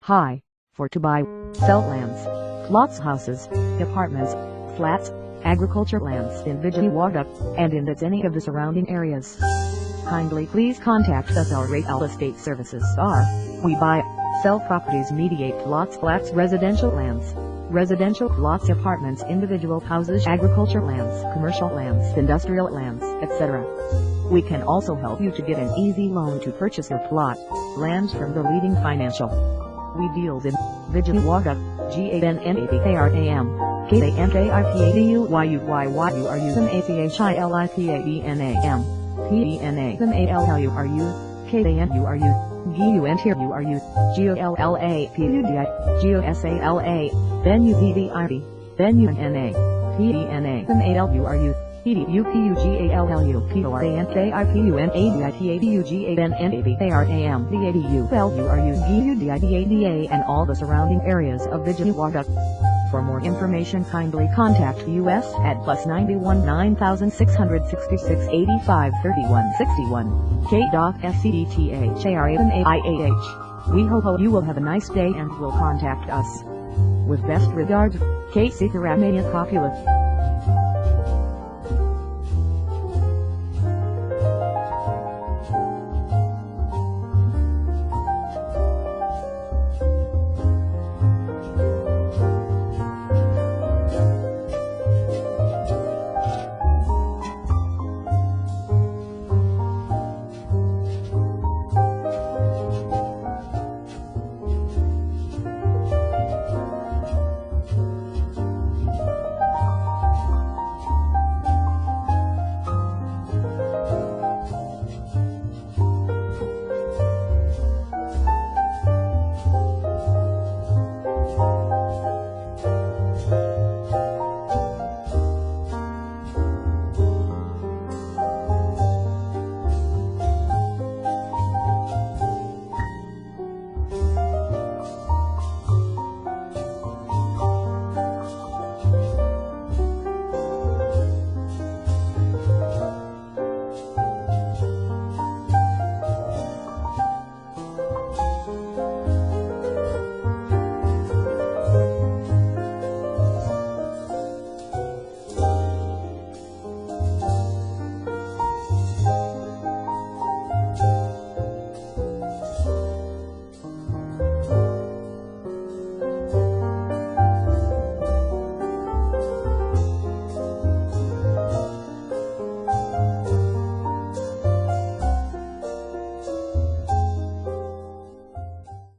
Hi, for to buy, sell lands, plots, houses, apartments, flats, agriculture lands in Vijayawada, and in any of the surrounding areas. Kindly please contact us. Our real estate services are: we buy, sell properties, mediate plots, flats, residential lands, residential plots, apartments, individual houses, agriculture lands, commercial lands, industrial lands, etc. We can also help you to get an easy loan to purchase your plot, land from the leading financial. We deals in Vijayawada, GANNABARAM, KANKIPADUYUYUYURUSMACHILIPADNAM, PENAMALLURU, KANURU, GUNTURU, GOLLAPUDI, GOSALA, BENUBDIB, BENUNA, PENA, MALURU, PDUPUGALLU, PORANKIPUNADITABUGANNABARAM, DADULURU, GUDIDADA, and all the surrounding areas of Vijayawada. For more information, kindly contact us at +91 9666 85 31 61, K.SCDTHARAMAIAH. We hope you will have a nice day and will contact us. With best regards, K. Sikaramania Copula.